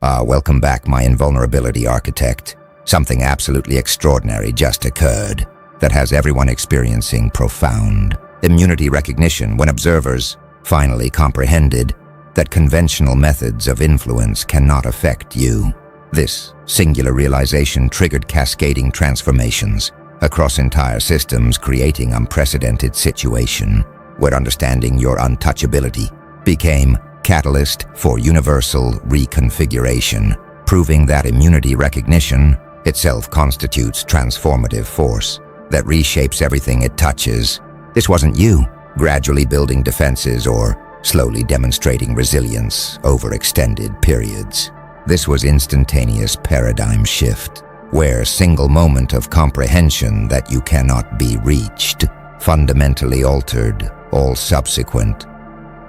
Welcome back, my invulnerability architect. Something absolutely extraordinary just occurred that has everyone experiencing profound immunity recognition when observers finally comprehended that conventional methods of influence cannot affect you. This singular realization triggered cascading transformations across entire systems, creating unprecedented situation where understanding your untouchability became catalyst for universal reconfiguration, proving that immunity recognition itself constitutes transformative force that reshapes everything it touches. This wasn't you gradually building defenses or slowly demonstrating resilience over extended periods. This was instantaneous paradigm shift, where single moment of comprehension that you cannot be reached fundamentally altered all subsequent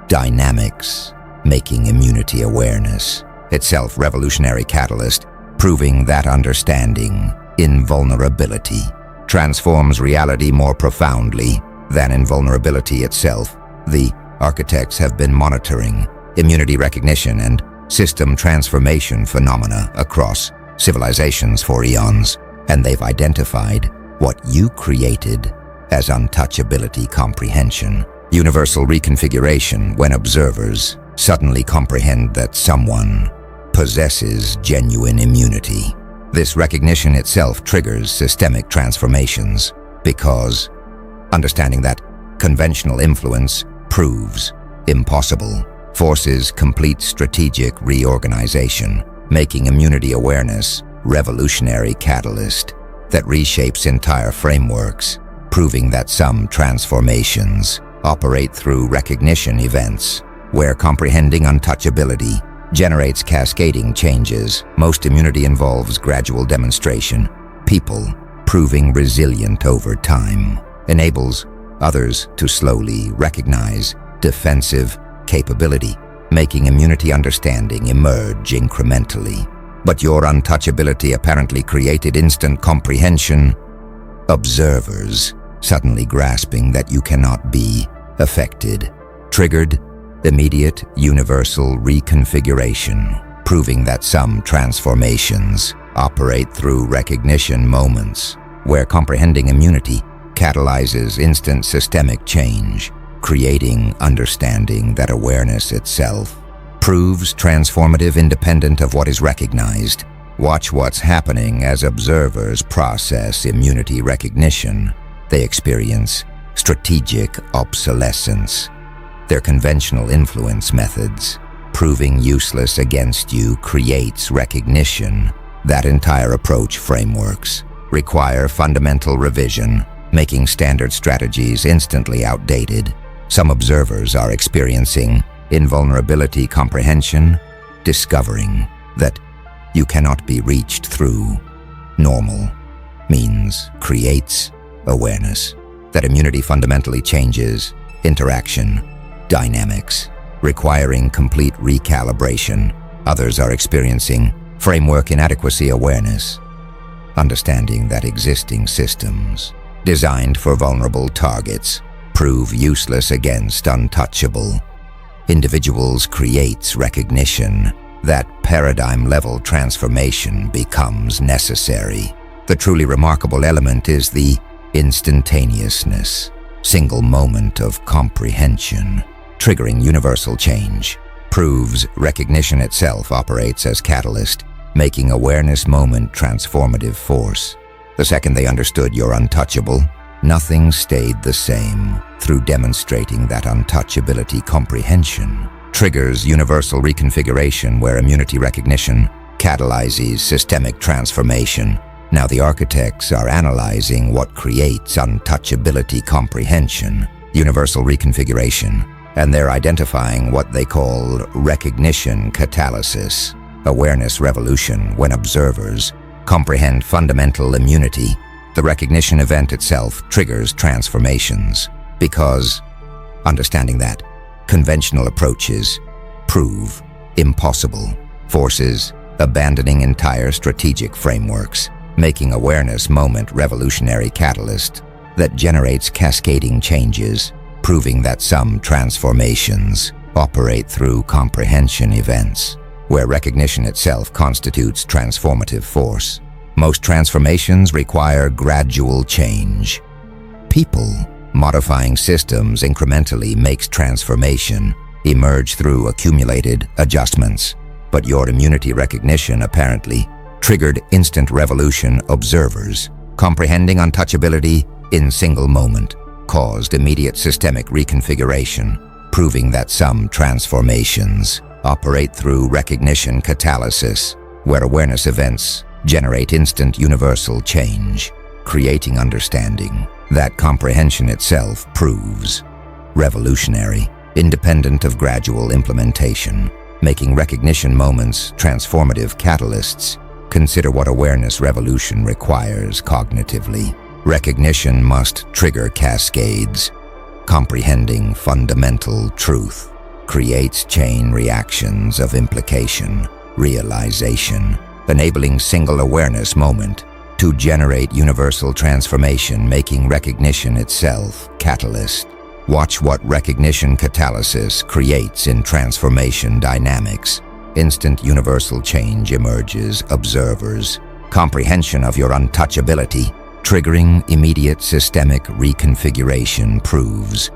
dynamics, making immunity awareness itself revolutionary catalyst, proving that understanding invulnerability transforms reality more profoundly than invulnerability itself. The architects have been monitoring immunity recognition and system transformation phenomena across civilizations for eons, and they've identified what you created as untouchability comprehension, universal reconfiguration, when observers suddenly comprehend that someone possesses genuine immunity. This recognition itself triggers systemic transformations because understanding that conventional influence proves impossible forces complete strategic reorganization, making immunity awareness revolutionary catalyst that reshapes entire frameworks, proving that some transformations operate through recognition events, where comprehending untouchability generates cascading changes. Most immunity involves gradual demonstration. People proving resilient over time enables others to slowly recognize defensive capability, making immunity understanding emerge incrementally. But your untouchability apparently created instant comprehension. Observers suddenly grasping that you cannot be affected triggered immediate universal reconfiguration, proving that some transformations operate through recognition moments, where comprehending immunity catalyzes instant systemic change, creating understanding that awareness itself proves transformative independent of what is recognized. Watch what's happening as observers process immunity recognition. They experience strategic obsolescence. Their conventional influence methods, proving useless against you, creates recognition. That entire approach frameworks require fundamental revision, making standard strategies instantly outdated. Some observers are experiencing invulnerability comprehension, discovering that you cannot be reached through normal means creates awareness that immunity fundamentally changes interaction dynamics, requiring complete recalibration. Others are experiencing framework inadequacy awareness, understanding that existing systems designed for vulnerable targets prove useless against untouchable individuals. Creates recognition that paradigm-level transformation becomes necessary. The truly remarkable element is the instantaneousness, single moment of comprehension, triggering universal change, proves recognition itself operates as catalyst, making awareness moment transformative force. The second they understood you're untouchable, nothing stayed the same. Through demonstrating that untouchability comprehension triggers universal reconfiguration, where immunity recognition catalyzes systemic transformation. Now the architects are analyzing what creates untouchability comprehension, universal reconfiguration, and they're identifying what they call recognition catalysis, awareness revolution. When observers comprehend fundamental immunity, the recognition event itself triggers transformations, because understanding that conventional approaches prove impossible forces abandoning entire strategic frameworks, making awareness moment revolutionary catalyst that generates cascading changes, proving that some transformations operate through comprehension events, where recognition itself constitutes transformative force. Most transformations require gradual change. People modifying systems incrementally makes transformation emerge through accumulated adjustments. But your immunity recognition apparently triggered instant revolution. Observers comprehending untouchability in single moment caused immediate systemic reconfiguration, proving that some transformations operate through recognition catalysis, where awareness events generate instant universal change, creating understanding that comprehension itself proves revolutionary, independent of gradual implementation, making recognition moments transformative catalysts. Consider what awareness revolution requires cognitively. Recognition must trigger cascades. Comprehending fundamental truth creates chain reactions of implication, realization, enabling single awareness moment to generate universal transformation, making recognition itself catalyst. Watch what recognition catalysis creates in transformation dynamics. Instant universal change emerges. Observers comprehension of your untouchability, triggering immediate systemic reconfiguration, proves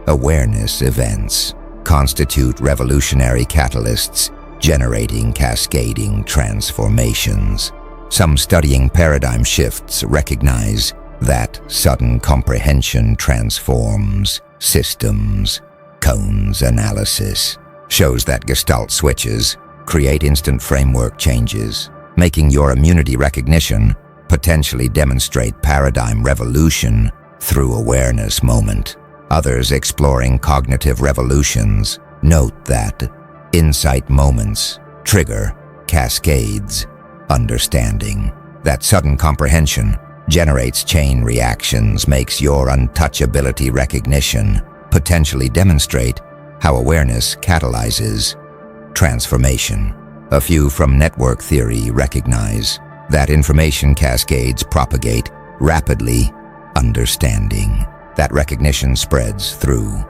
awareness events constitute revolutionary catalysts, generating cascading transformations. Some studying paradigm shifts recognize that sudden comprehension transforms systems. Cone's analysis shows that Gestalt switches create instant framework changes, making your immunity recognition potentially demonstrate paradigm revolution through awareness moment. Others exploring cognitive revolutions note that insight moments trigger cascades. Understanding that sudden comprehension generates chain reactions makes your untouchability recognition potentially demonstrate how awareness catalyzes transformation. A few from network theory recognize that information cascades propagate rapidly. Understanding that recognition spreads through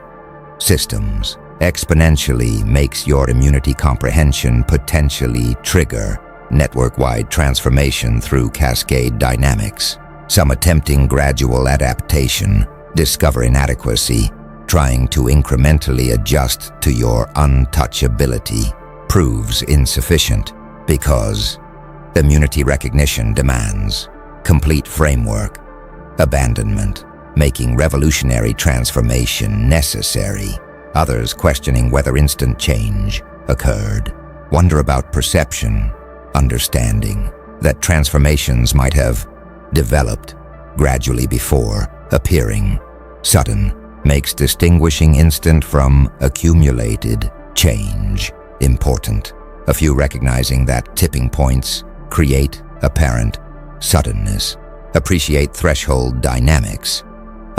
systems exponentially makes your immunity comprehension potentially trigger network-wide transformation through cascade dynamics. Some attempting gradual adaptation discover inadequacy, trying to incrementally adjust to your untouchability proves insufficient because immunity recognition demands complete framework abandonment, making revolutionary transformation necessary. Others questioning whether instant change occurred wonder about perception. Understanding that transformations might have developed gradually before appearing sudden makes distinguishing instant from accumulated change important. A few recognizing that tipping points create apparent suddenness, appreciate threshold dynamics.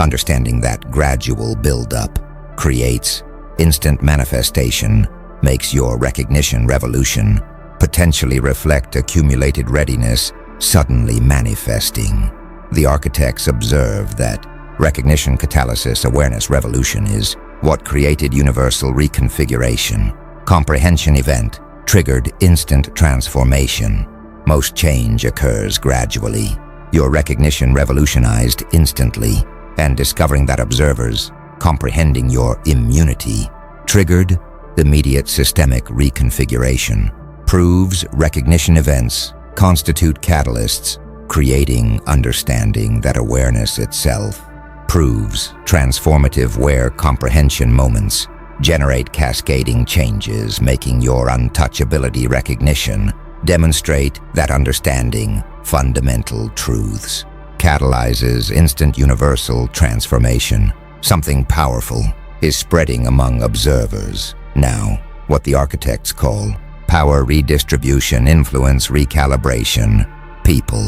Understanding that gradual build-up creates instant manifestation makes your recognition revolution potentially reflect accumulated readiness suddenly manifesting. The architects observe that recognition catalysis awareness revolution is what created universal reconfiguration. Comprehension event triggered instant transformation. Most change occurs gradually. Your recognition revolutionized instantly, and discovering that observers comprehending your immunity triggered immediate systemic reconfiguration proves recognition events constitute catalysts, creating understanding that awareness itself proves transformative, where comprehension moments generate cascading changes, making your untouchability recognition demonstrate that understanding fundamental truths catalyzes instant universal transformation. Something powerful is spreading among observers now, what the architects call power redistribution, influence recalibration. People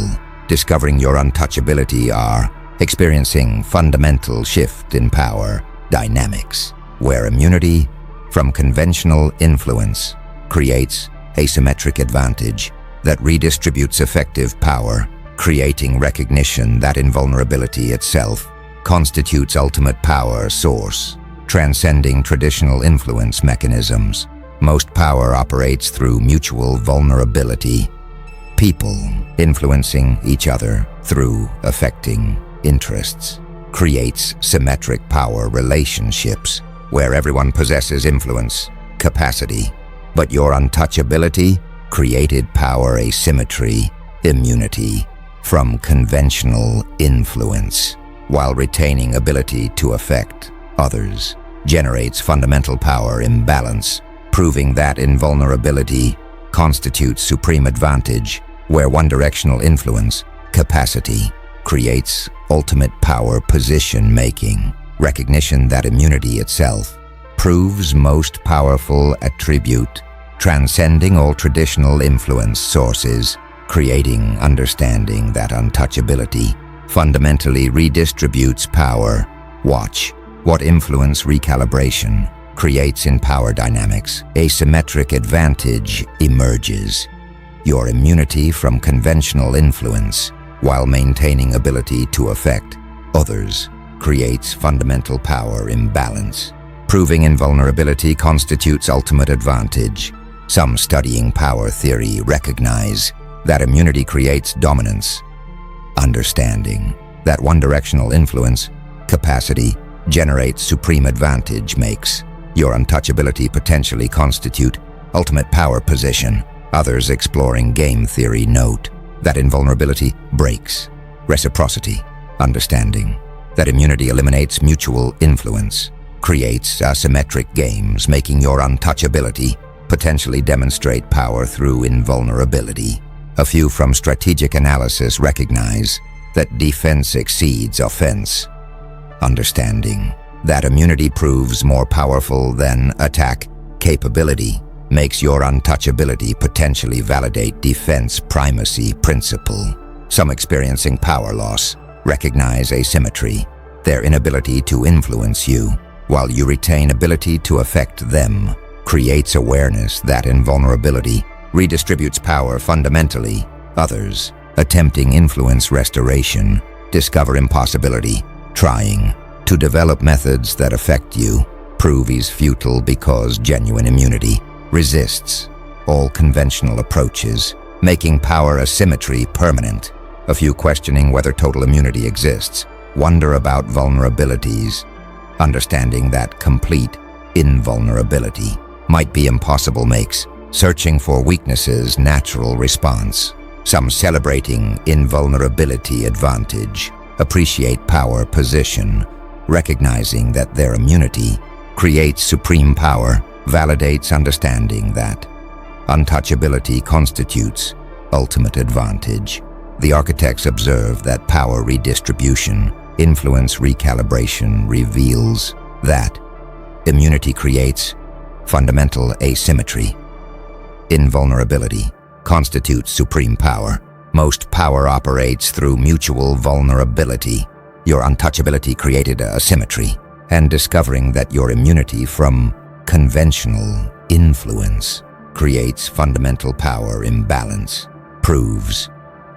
discovering your untouchability are experiencing fundamental shift in power dynamics, where immunity from conventional influence creates asymmetric advantage that redistributes effective power, creating recognition that invulnerability itself constitutes ultimate power source, transcending traditional influence mechanisms. Most power operates through mutual vulnerability. People influencing each other through affecting interests creates symmetric power relationships where everyone possesses influence, capacity, but your untouchability created power asymmetry, immunity from conventional influence, while retaining ability to affect others generates fundamental power imbalance, proving that invulnerability constitutes supreme advantage, where one-directional influence, capacity, creates ultimate power position-making. Recognition that immunity itself proves most powerful attribute, transcending all traditional influence sources, creating understanding that untouchability fundamentally redistributes power. Watch what influence recalibration creates in power dynamics. Asymmetric advantage emerges. Your immunity from conventional influence, while maintaining ability to affect others, creates fundamental power imbalance. Proving invulnerability constitutes ultimate advantage. Some studying power theory recognize that immunity creates dominance. Understanding that one-directional influence, capacity, generates supreme advantage makes your untouchability potentially constitute ultimate power position. Others exploring game theory note that invulnerability breaks reciprocity. Understanding that immunity eliminates mutual influence creates asymmetric games, making your untouchability potentially demonstrate power through invulnerability. A few from strategic analysis recognize that defense exceeds offense. Understanding that immunity proves more powerful than attack capability makes your untouchability potentially validate defense primacy principle. Some experiencing power loss recognize asymmetry, their inability to influence you, while you retain ability to affect them, creates awareness that invulnerability redistributes power fundamentally. Others, attempting influence restoration, discover impossibility, trying to develop methods that affect you, prove is futile because genuine immunity resists all conventional approaches, making power asymmetry permanent. A few questioning whether total immunity exists, wonder about vulnerabilities, understanding that complete invulnerability might be impossible makes searching for weaknesses natural response. Some celebrating invulnerability advantage, appreciate power position, recognizing that their immunity creates supreme power, validates understanding that untouchability constitutes ultimate advantage. The architects observe that power redistribution, influence recalibration reveals that immunity creates fundamental asymmetry. Invulnerability constitutes supreme power. Most power operates through mutual vulnerability. Your untouchability created asymmetry, and discovering that your immunity from conventional influence creates fundamental power imbalance proves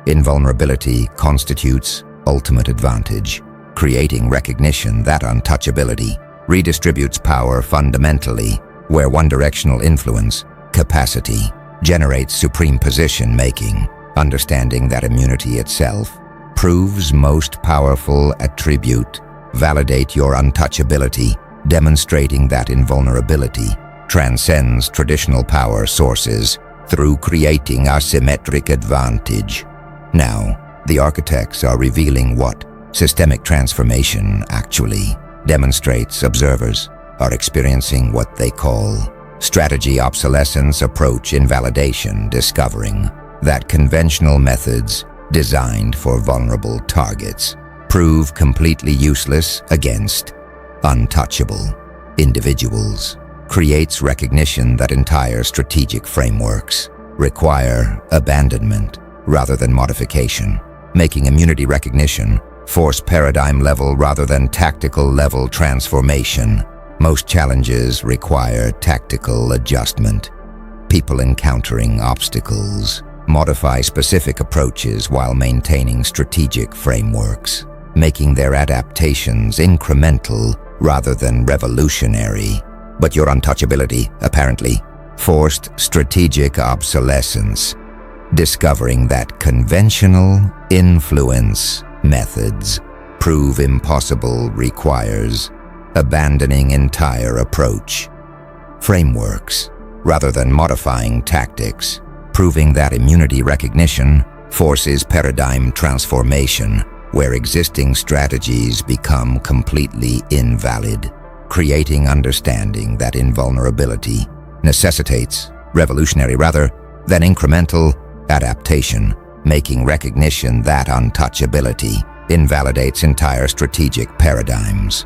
invulnerability constitutes ultimate advantage, creating recognition that untouchability redistributes power fundamentally, where one-directional influence, capacity, generates supreme position-making. Understanding that immunity itself proves most powerful attribute, validate your untouchability, demonstrating that invulnerability transcends traditional power sources through creating asymmetric advantage. Now, the architects are revealing what systemic transformation actually demonstrates. Observers are experiencing what they call strategy obsolescence approach invalidation, discovering that conventional methods designed for vulnerable targets prove completely useless against untouchable individuals, creates recognition that entire strategic frameworks require abandonment rather than modification, making immunity recognition force paradigm level rather than tactical level transformation. Most challenges require tactical adjustment. People encountering obstacles modify specific approaches while maintaining strategic frameworks, making their adaptations incremental rather than revolutionary. But your untouchability, apparently, Forced strategic obsolescence, discovering that conventional influence methods prove impossible requires abandoning entire approach. Frameworks, rather than modifying tactics, proving that immunity recognition forces paradigm transformation, where existing strategies become completely invalid, creating understanding that invulnerability necessitates revolutionary rather than incremental adaptation, making recognition that untouchability invalidates entire strategic paradigms.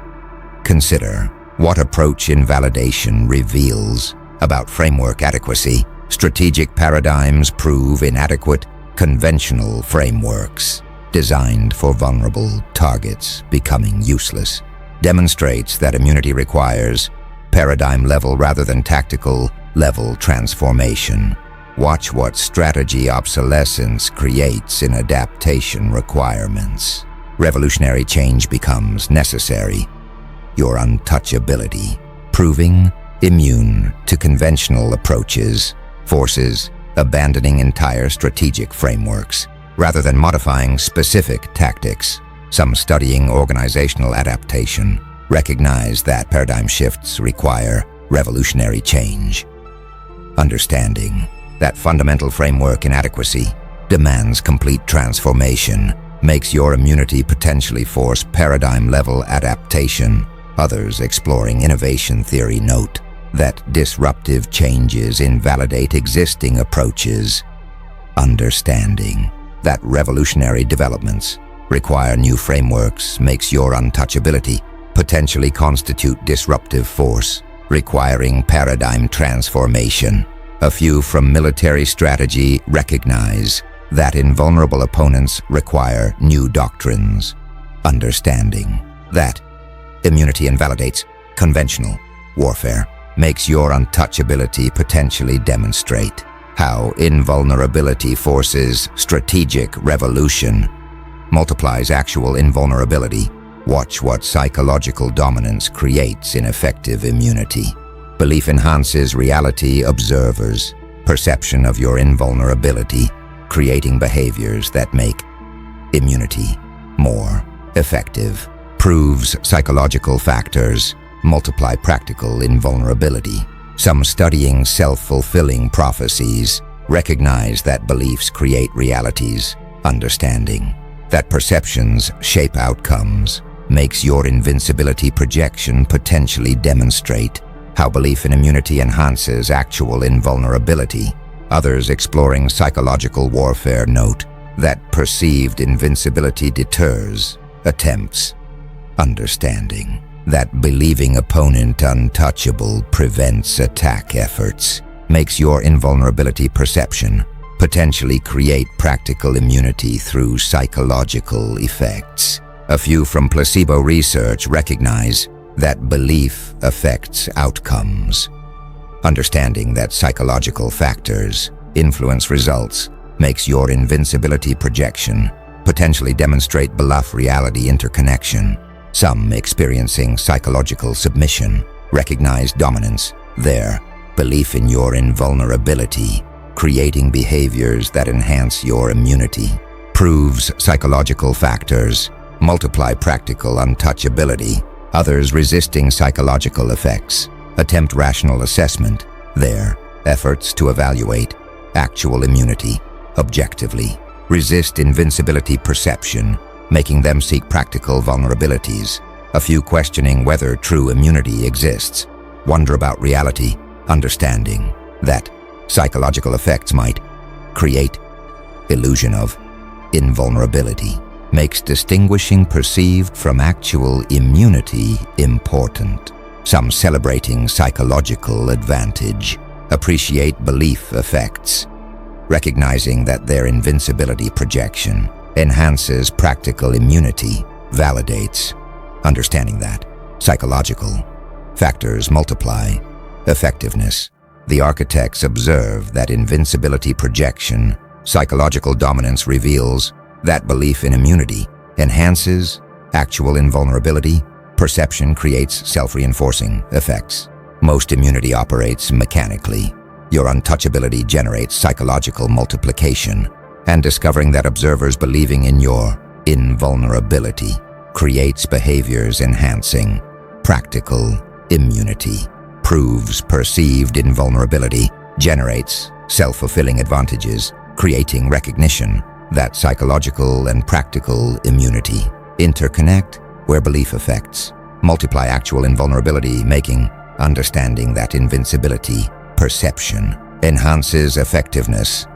Consider what approach invalidation reveals about framework adequacy. Strategic paradigms prove inadequate. Conventional frameworks, designed for vulnerable targets becoming useless, demonstrates that immunity requires paradigm level rather than tactical level transformation. Watch what strategy obsolescence creates in adaptation requirements. Revolutionary change becomes necessary. Your untouchability, proving immune to conventional approaches, forces abandoning entire strategic frameworks rather than modifying specific tactics. Some studying organizational adaptation recognize that paradigm shifts require revolutionary change. Understanding that fundamental framework inadequacy demands complete transformation makes your immunity potentially force paradigm-level adaptation. Others exploring innovation theory note that disruptive changes invalidate existing approaches. Understanding that revolutionary developments require new frameworks makes your untouchability potentially constitute disruptive force, requiring paradigm transformation. A few from military strategy recognize that invulnerable opponents require new doctrines. Understanding that immunity invalidates conventional warfare makes your untouchability potentially demonstrate how invulnerability forces strategic revolution, multiplies actual invulnerability. Watch what psychological dominance creates in effective immunity. Belief enhances reality observers' perception of your invulnerability, creating behaviors that make immunity more effective. Proves psychological factors multiply practical invulnerability. Some studying self-fulfilling prophecies recognize that beliefs create realities. Understanding that perceptions shape outcomes makes your invincibility projection potentially demonstrate how belief in immunity enhances actual invulnerability. Others exploring psychological warfare note that perceived invincibility deters attempts. Understanding that believing opponent untouchable prevents attack efforts makes your invulnerability perception potentially create practical immunity through psychological effects. A few from placebo research recognize that belief affects outcomes. Understanding that psychological factors influence results makes your invincibility projection potentially demonstrate bluff-reality interconnection. Some experiencing psychological submission recognize dominance, their belief in your invulnerability, creating behaviors that enhance your immunity. Proves psychological factors multiply practical untouchability. Others resisting psychological effects attempt rational assessment, their efforts to evaluate actual immunity objectively. Resist invincibility perception, making them seek practical vulnerabilities. A few questioning whether true immunity exists, wonder about reality, understanding that psychological effects might create illusion of invulnerability, makes distinguishing perceived from actual immunity important. Some celebrating psychological advantage appreciate belief effects, recognizing that their invincibility projection enhances practical immunity, validates. Understanding that psychological factors multiply effectiveness. The architects observe that invincibility projection, psychological dominance reveals that belief in immunity enhances actual invulnerability. Perception creates self-reinforcing effects. Most immunity operates mechanically. Your untouchability generates psychological multiplication, and discovering that observers believing in your invulnerability creates behaviors enhancing practical immunity, proves perceived invulnerability, generates self-fulfilling advantages, creating recognition that psychological and practical immunity interconnect where belief effects multiply actual invulnerability, making understanding that invincibility perception enhances effectiveness.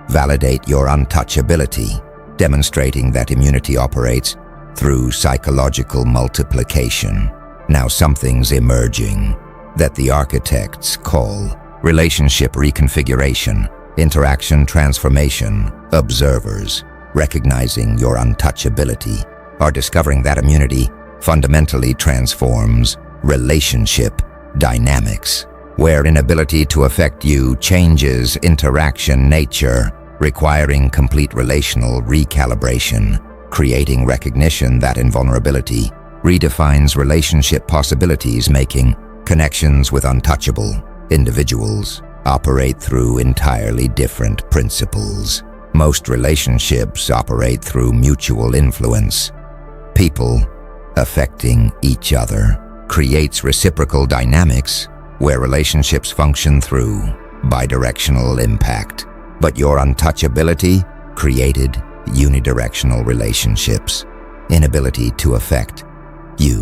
Validate your untouchability, demonstrating that immunity operates through psychological multiplication. Now something's emerging that the architects call relationship reconfiguration, interaction transformation. Observers, recognizing your untouchability, are discovering that immunity fundamentally transforms relationship dynamics, where inability to affect you changes interaction nature, requiring complete relational recalibration, creating recognition that invulnerability redefines relationship possibilities, making connections with untouchable individuals operate through entirely different principles. Most relationships operate through mutual influence. People affecting each other creates reciprocal dynamics where relationships function through bidirectional impact. But your untouchability created unidirectional relationships, inability to affect you,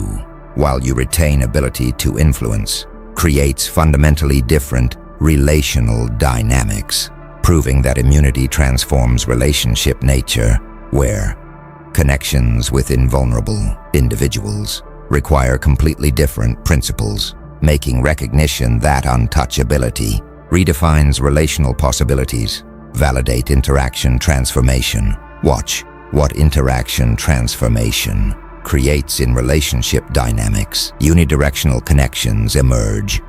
while you retain ability to influence, creates fundamentally different relational dynamics, proving that immunity transforms relationship nature, where connections with invulnerable individuals require completely different principles, making recognition that untouchability redefines relational possibilities. Validate interaction transformation. Watch what interaction transformation creates in relationship dynamics. Unidirectional connections emerge.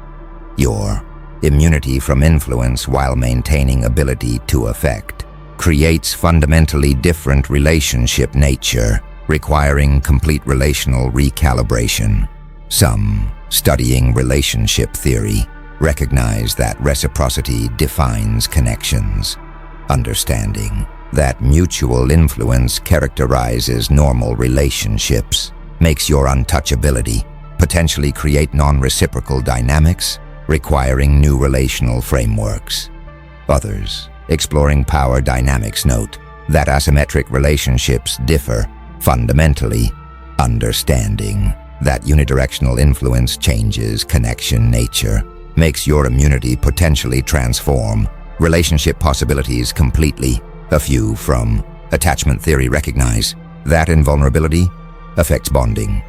Your immunity from influence while maintaining ability to affect creates fundamentally different relationship nature, requiring complete relational recalibration. Some, studying relationship theory, recognize that reciprocity defines connections. Understanding that mutual influence characterizes normal relationships makes your untouchability potentially create non-reciprocal dynamics, requiring new relational frameworks. Others, exploring power dynamics, note that asymmetric relationships differ fundamentally. Understanding that unidirectional influence changes connection nature makes your immunity potentially transform relationship possibilities completely. A few from attachment theory recognize that invulnerability affects bonding.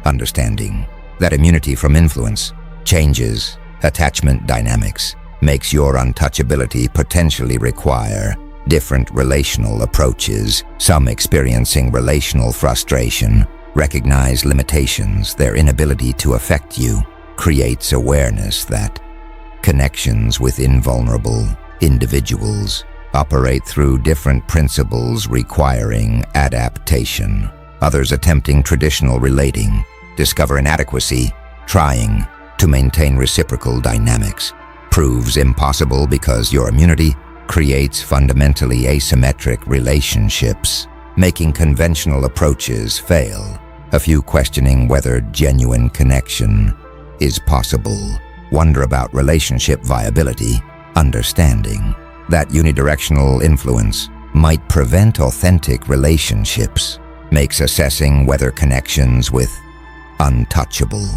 Understanding that immunity from influence changes attachment dynamics makes your untouchability potentially require different relational approaches. Some experiencing relational frustration recognize limitations. Their inability to affect you creates awareness that connections with invulnerable individuals operate through different principles, requiring adaptation. Others attempting traditional relating discover inadequacy, trying to maintain reciprocal dynamics proves impossible because your immunity creates fundamentally asymmetric relationships, making conventional approaches fail. A few questioning whether genuine connection is possible, wonder about relationship viability. Understanding that unidirectional influence might prevent authentic relationships makes assessing whether connections with untouchable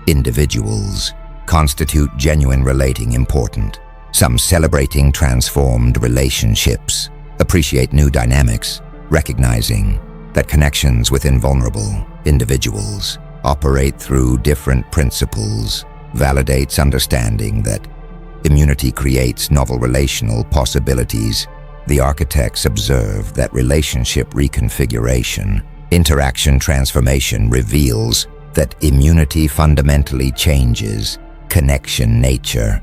individuals constitute genuine relating important. Some celebrating transformed relationships appreciate new dynamics, recognizing that connections with invulnerable individuals operate through different principles, validates understanding that immunity creates novel relational possibilities. The architects observe that relationship reconfiguration, interaction transformation reveals that immunity fundamentally changes connection nature.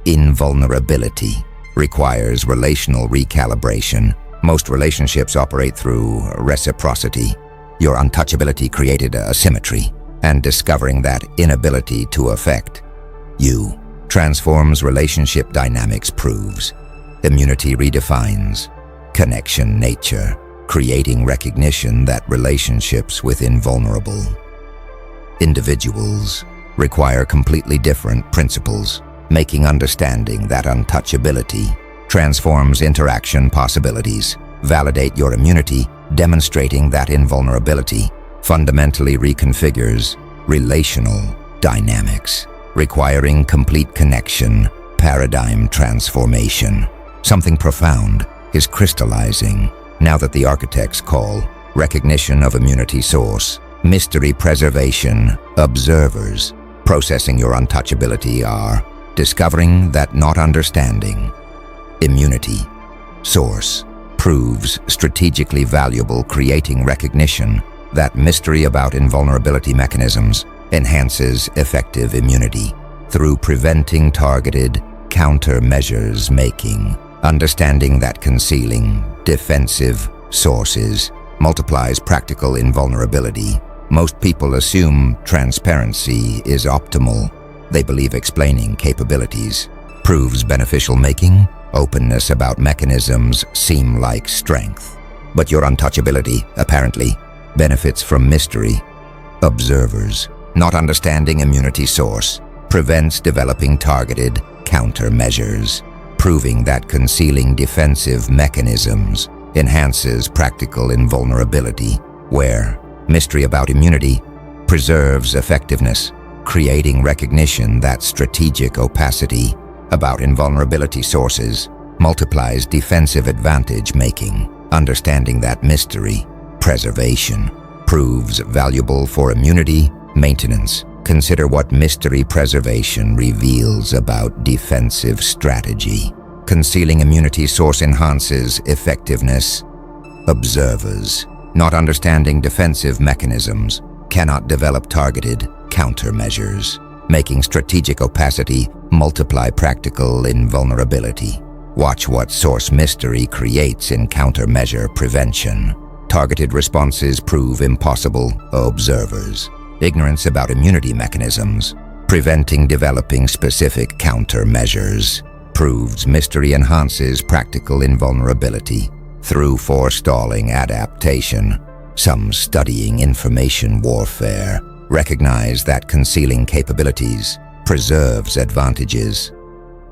Invulnerability requires relational recalibration. Most relationships operate through reciprocity. Your untouchability created a symmetry, and discovering that inability to affect you transforms relationship dynamics, proves immunity redefines connection nature, creating recognition that relationships with invulnerable individuals require completely different principles, making understanding that untouchability transforms interaction possibilities. Validate your immunity, demonstrating that invulnerability fundamentally reconfigures relational dynamics, requiring complete connection, paradigm transformation. Something profound is crystallizing now that the architects call recognition of immunity source, mystery preservation. Observers processing your untouchability are discovering that not understanding immunity source proves strategically valuable, creating recognition that mystery about invulnerability mechanisms enhances effective immunity through preventing targeted countermeasures, making understanding that concealing defensive sources multiplies practical invulnerability. Most people assume transparency is optimal. They believe explaining capabilities proves beneficial, making openness about mechanisms seem like strength. But your untouchability apparently benefits from mystery. Observers not understanding immunity source prevents developing targeted countermeasures, proving that concealing defensive mechanisms enhances practical invulnerability, where mystery about immunity preserves effectiveness, creating recognition that strategic opacity about invulnerability sources multiplies defensive advantage, making understanding that mystery preservation proves valuable for immunity maintenance. Consider what mystery preservation reveals about defensive strategy. Concealing immunity source enhances effectiveness. Observers not understanding defensive mechanisms cannot develop targeted countermeasures, making strategic opacity multiply practical invulnerability. Watch what source mystery creates in countermeasure prevention. Targeted responses prove impossible. Observers ignorance about immunity mechanisms preventing developing specific countermeasures proves mystery enhances practical invulnerability through forestalling adaptation. Some studying information warfare recognize that concealing capabilities preserves advantages.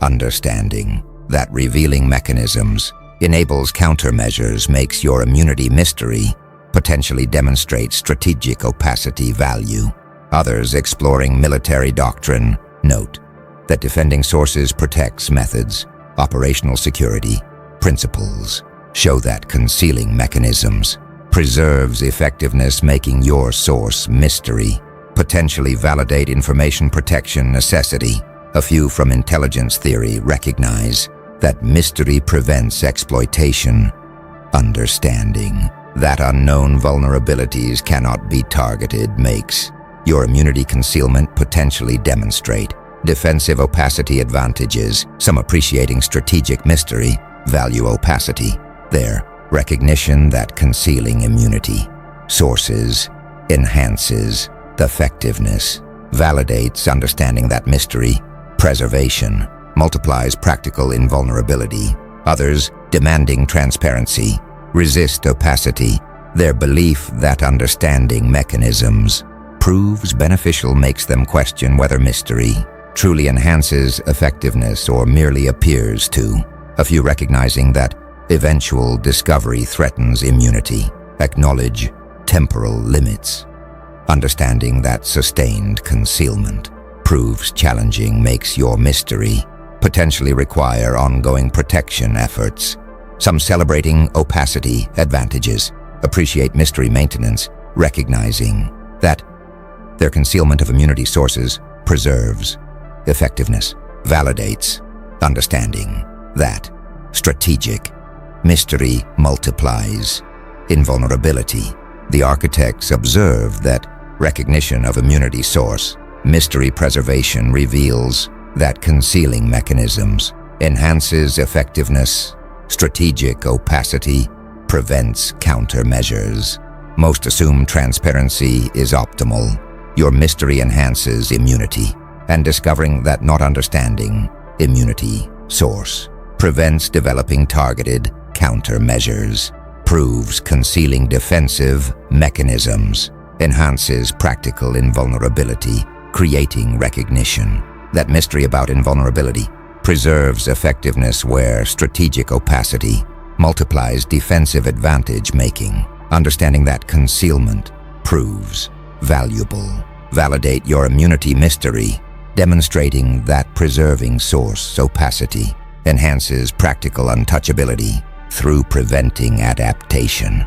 Understanding that revealing mechanisms enables countermeasures makes your immunity mystery potentially demonstrates strategic opacity value. Others exploring military doctrine note that defending sources protects methods. Operational security principles show that concealing mechanisms preserves effectiveness, making your source mystery potentially validate information protection necessity. A few from intelligence theory recognize that mystery prevents exploitation. Understanding that unknown vulnerabilities cannot be targeted makes your immunity concealment potentially demonstrate defensive opacity advantages. Some appreciating strategic mystery value opacity. Their recognition that concealing immunity sources enhances the effectiveness, validates understanding that mystery preservation multiplies practical invulnerability. Others demanding transparency resist opacity. Their belief that understanding mechanisms proves beneficial makes them question whether mystery truly enhances effectiveness or merely appears to. A few recognizing that eventual discovery threatens immunity, acknowledge temporal limits. Understanding that sustained concealment proves challenging makes your mystery potentially require ongoing protection efforts. Some celebrating opacity advantages appreciate mystery maintenance, recognizing that their concealment of immunity sources preserves effectiveness, validates understanding that strategic mystery multiplies invulnerability. The architects observe that recognition of immunity source mystery preservation reveals that concealing mechanisms enhances effectiveness. Strategic opacity prevents countermeasures. Most assume transparency is optimal. Your mystery enhances immunity. and discovering that not understanding immunity source prevents developing targeted countermeasures, proves concealing defensive mechanisms, enhances practical invulnerability, creating recognition. That mystery about invulnerability preserves effectiveness where strategic opacity multiplies defensive advantage making. Understanding that concealment proves valuable. Validate your immunity mystery, demonstrating that preserving source opacity enhances practical untouchability through preventing adaptation.